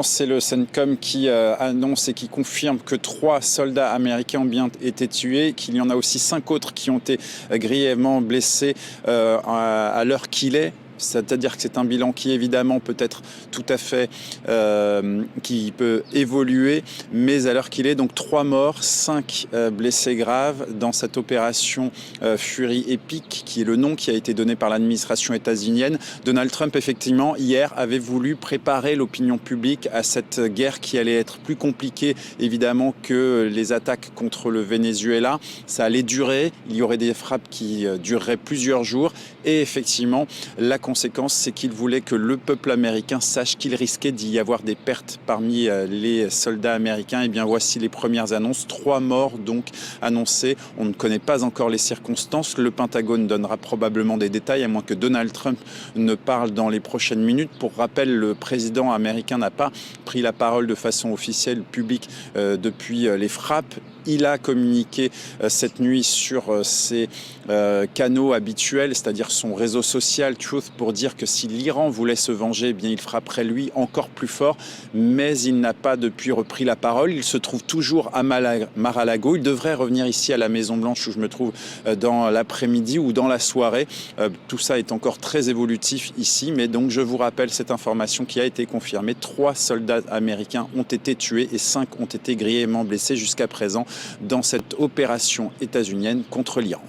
C'est le CENTCOM qui annonce et qui confirme que 3 soldats américains ont bien été tués, qu'il y en a aussi 5 autres qui ont été grièvement blessés à l'heure qu'il est. C'est-à-dire que c'est un bilan qui évidemment peut être tout à fait, qui peut évoluer, mais à l'heure qu'il est, donc 3 morts, 5 blessés graves dans cette opération Fury Epic, qui est le nom qui a été donné par l'administration états-unienne. Donald Trump, effectivement, hier, avait voulu préparer l'opinion publique à cette guerre qui allait être plus compliquée, évidemment, que les attaques contre le Venezuela. Ça allait durer, il y aurait des frappes qui dureraient plusieurs jours, et effectivement, la conséquence, c'est qu'il voulait que le peuple américain sache qu'il risquait d'y avoir des pertes parmi les soldats américains. Et bien voici les premières annonces, 3 morts donc annoncés. On ne connaît pas encore les circonstances. Le Pentagone donnera probablement des détails, à moins que Donald Trump ne parle dans les prochaines minutes. Pour rappel, le président américain n'a pas pris la parole de façon officielle, publique, depuis les frappes. Il a communiqué cette nuit sur ses canaux habituels, c'est-à-dire son réseau social Truth, pour dire que si l'Iran voulait se venger, eh bien il frapperait lui encore plus fort. Mais il n'a pas depuis repris la parole. Il se trouve toujours à Mar-a-Lago. Il devrait revenir ici à la Maison-Blanche où je me trouve dans l'après-midi ou dans la soirée. Tout ça est encore très évolutif ici. Mais donc je vous rappelle cette information qui a été confirmée. 3 soldats américains ont été tués et 5 ont été grièvement blessés jusqu'à présent dans cette opération états-unienne contre l'Iran.